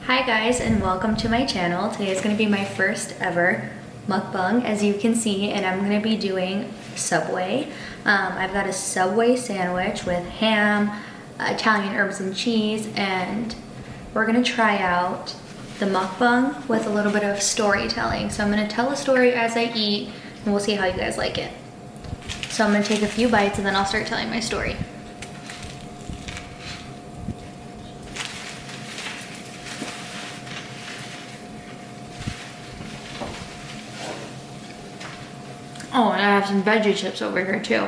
Hi guys, and welcome to my channel. Today is going to be my first ever mukbang, as you can see, and I'm going to be doing Subway. I've got a Subway sandwich with ham, Italian herbs and cheese, and we're going to try out the mukbang with a little bit of storytelling. So I'm going to tell a story as I eat, and we'll see how you guys like it. So I'm going to take a few bites and then I'll start telling my story. Oh, and I have some veggie chips over here too.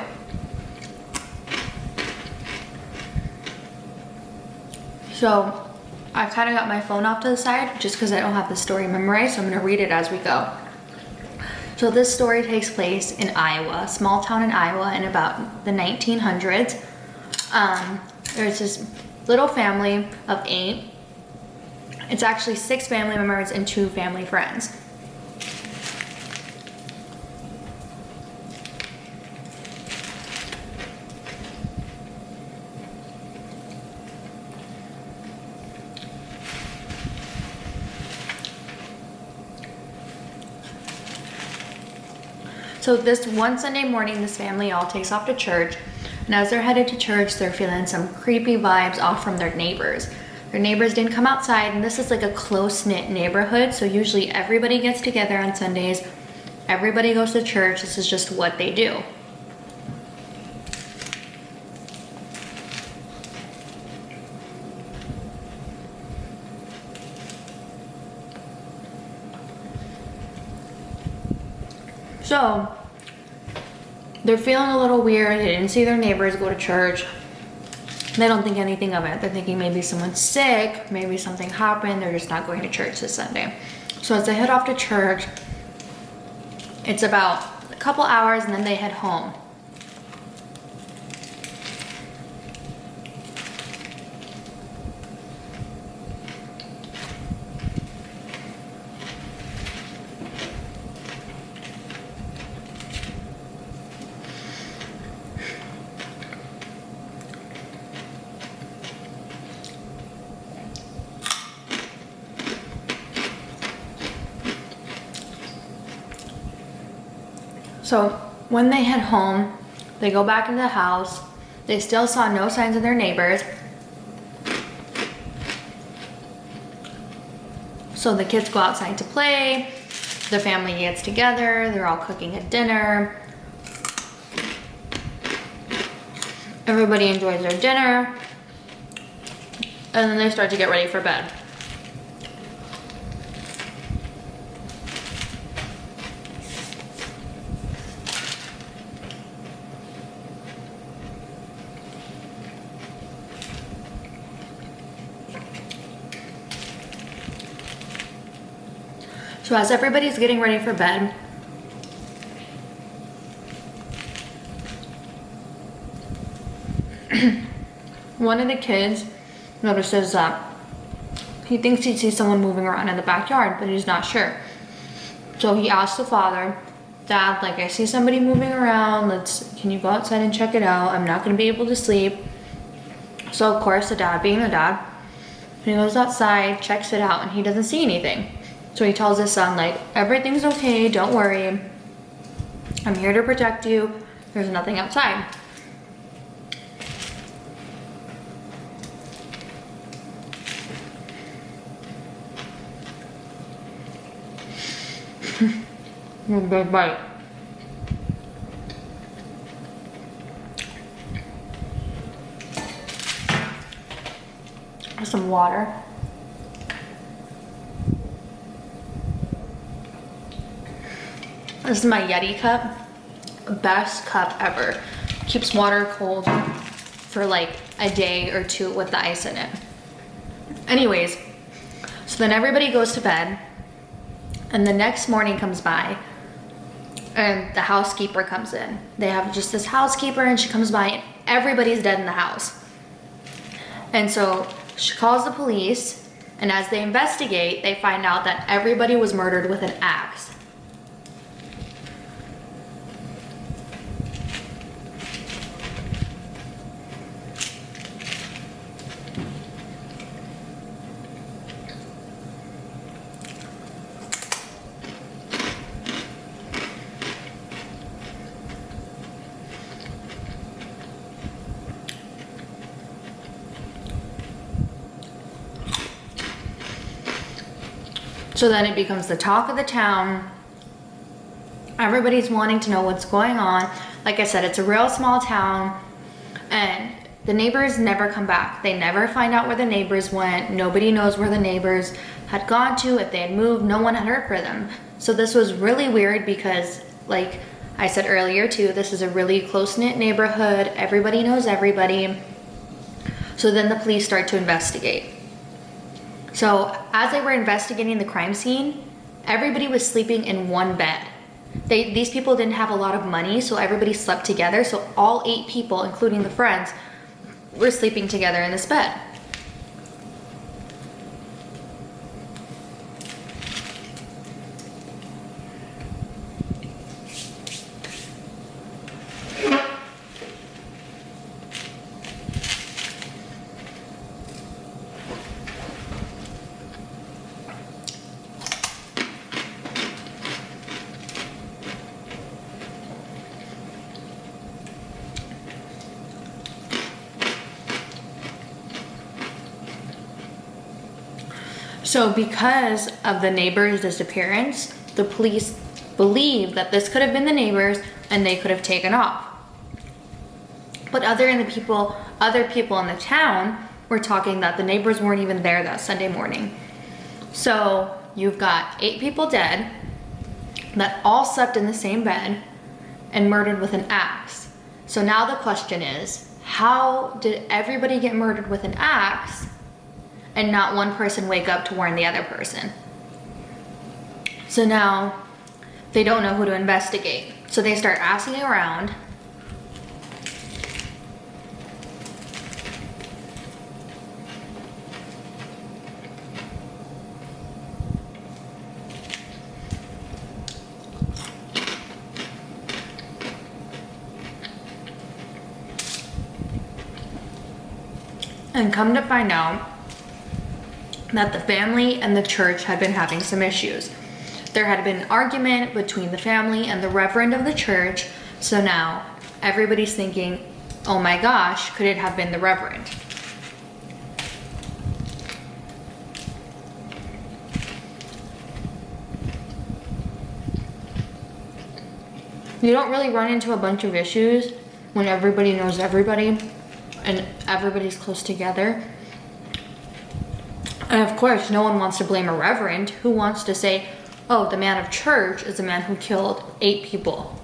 So I kind of got my phone off to the side just because I don't have the story memorized, so I'm going to read it as we go. So this story takes place in Iowa, a small town in Iowa in about the 1900s. There's this little family of 8. It's actually 6 family members and 2 family friends. So this one Sunday morning, this family all takes off to church, and as they're headed to church, they're feeling some creepy vibes off from their neighbors. Their neighbors didn't come outside, and this is like a close-knit neighborhood, so usually everybody gets together on Sundays, everybody goes to church, this is just what they do. So, they're feeling a little weird. They didn't see their neighbors go to church. They don't think anything of it. They're thinking maybe someone's sick, maybe something happened. They're just not going to church this Sunday. So as they head off to church, it's about a couple hours and then they head home. So when they head home, they go back into the house. They still saw no signs of their neighbors. So the kids go outside to play. The family gets together. They're all cooking a dinner. Everybody enjoys their dinner. And then they start to get ready for bed. So as everybody's getting ready for bed, one of the kids notices that he thinks he sees someone moving around in the backyard, but he's not sure. So he asks the father, "Dad, like I see somebody moving around, can you go outside and check it out? I'm not gonna be able to sleep." So of course the dad, being the dad, he goes outside, checks it out, and he doesn't see anything. So he tells his son, like, "Everything's okay, don't worry. I'm here to protect you. There's nothing outside." A big bite. Some water. This is my Yeti cup. Best cup ever. Keeps water cold for like a day or 2 with the ice in it. Anyways, so then everybody goes to bed, and the next morning comes by, and the housekeeper comes in. They have just this housekeeper, and she comes by, and everybody's dead in the house. And so she calls the police, and as they investigate, they find out that everybody was murdered with an axe. So then it becomes the talk of the town. Everybody's wanting to know what's going on. Like I said, it's a real small town, and the neighbors never come back. They never find out where the neighbors went. Nobody knows where the neighbors had gone to. If they had moved, no one had heard from them. So this was really weird because, like I said earlier too, this is a really close-knit neighborhood. Everybody knows everybody. So then the police start to investigate. So as they were investigating the crime scene, everybody was sleeping in one bed. These people didn't have a lot of money, so everybody slept together. So all 8 people, including the friends, were sleeping together in this bed. So because of the neighbor's disappearance, the police believe that this could have been the neighbors and they could have taken off. But other people in the town were talking that the neighbors weren't even there that Sunday morning. So you've got 8 people dead that all slept in the same bed and murdered with an axe. So now the question is, how did everybody get murdered with an axe and not one person wake up to warn the other person? So now they don't know who to investigate. So they start asking around. And come to find out that the family and the church had been having some issues. There had been an argument between the family and the reverend of the church, so now everybody's thinking, oh my gosh, could it have been the reverend? You don't really run into a bunch of issues when everybody knows everybody and everybody's close together. And of course, no one wants to blame a reverend. Who wants to say, oh, the man of church is the man who killed 8 people?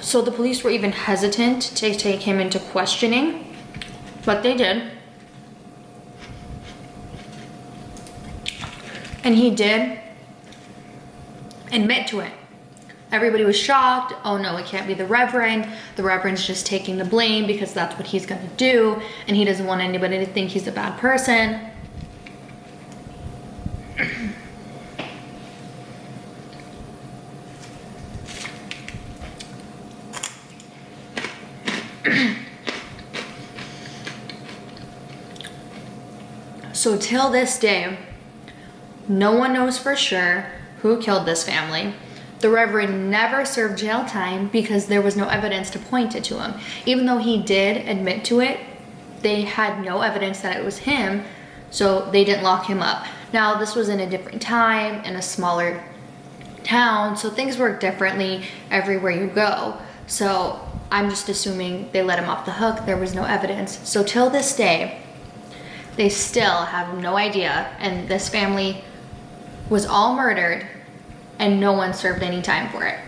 So the police were even hesitant to take him into questioning, but they did. And he did admit to it. Everybody was shocked. Oh no, it can't be the reverend. The reverend's just taking the blame because that's what he's gonna do, and he doesn't want anybody to think he's a bad person. So till this day, no one knows for sure who killed this family. The reverend never served jail time because there was no evidence to point it to him. Even though he did admit to it, they had no evidence that it was him, so they didn't lock him up. Now, this was in a different time, in a smaller town, so things work differently everywhere you go. So I'm just assuming they let him off the hook. There was no evidence. So till this day, they still have no idea, and this family was all murdered and no one served any time for it.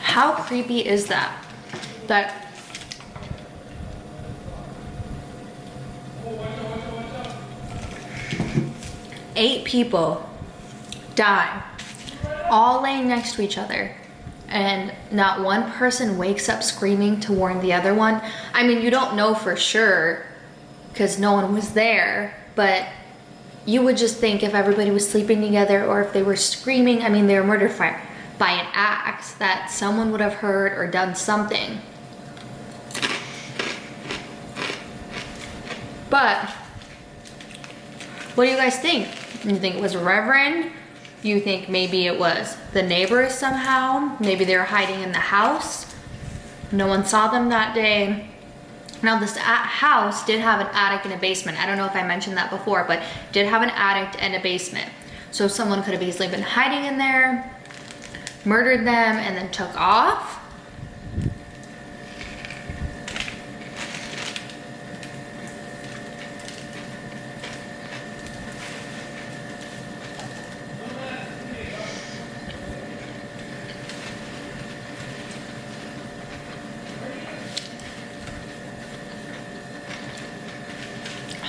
How creepy is that? That eight people die all laying next to each other, and not one person wakes up screaming to warn the other one. I mean, you don't know for sure because no one was there, but you would just think if everybody was sleeping together or if they were screaming, I mean, they were murdered by an axe, that someone would have heard or done something. But what do you guys think? You think it was a reverend? You think maybe it was the neighbors somehow? Maybe they were hiding in the house. No one saw them that day. Now this house did have an attic and a basement. I don't know if I mentioned that before, but did have an attic and a basement. So someone could have easily been hiding in there, murdered them, and then took off.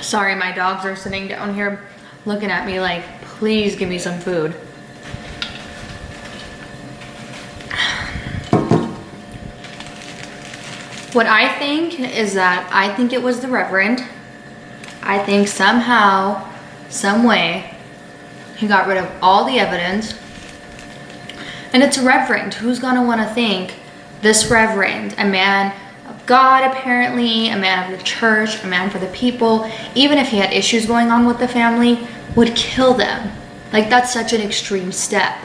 Sorry, my dogs are sitting down here looking at me like, please give me some food. What I think is that I think it was the reverend. I think somehow, some way, he got rid of all the evidence. And it's a reverend. Who's gonna wanna think this reverend, a man of God apparently, a man of the church, a man for the people, even if he had issues going on with the family, would kill them? Like, that's such an extreme step.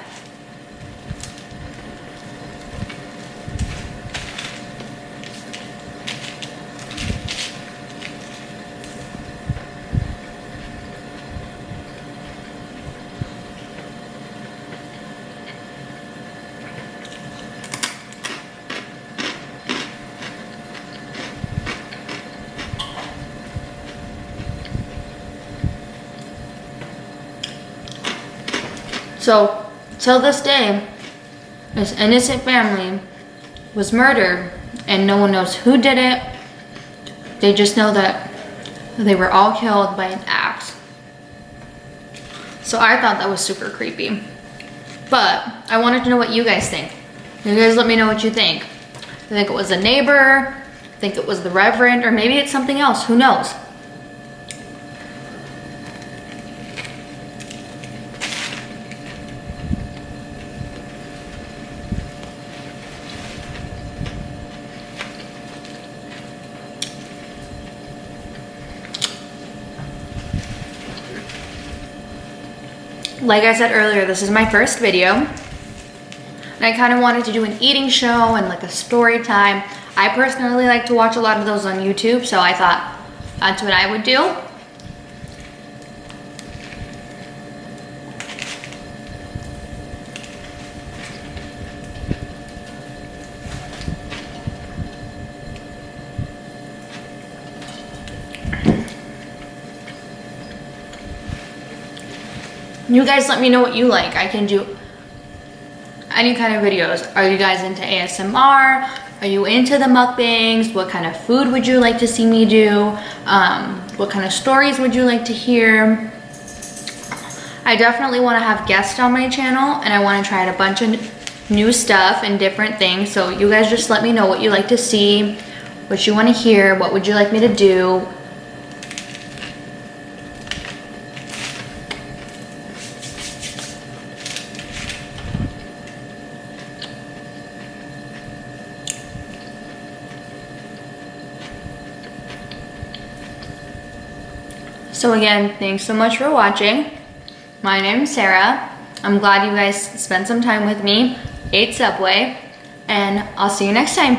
So, till this day, this innocent family was murdered and no one knows who did it. They just know that they were all killed by an axe. So I thought that was super creepy. But I wanted to know what you guys think. You guys let me know what you think. You think it was a neighbor? Think it was the reverend? Or maybe it's something else, who knows? Like I said earlier, this is my first video. And I kind of wanted to do an eating show and like a story time. I personally like to watch a lot of those on YouTube, so I thought that's what I would do. You guys let me know what you like. I can do any kind of videos. Are you guys into ASMR? Are you into the mukbangs? What kind of food would you like to see me do? What kind of stories would you like to hear? I definitely want to have guests on my channel, and I want to try out a bunch of new stuff and different things. So you guys just let me know what you like to see, what you want to hear, what would you like me to do. So again, thanks so much for watching. My name's Sarah. I'm glad you guys spent some time with me, ate Subway, and I'll see you next time.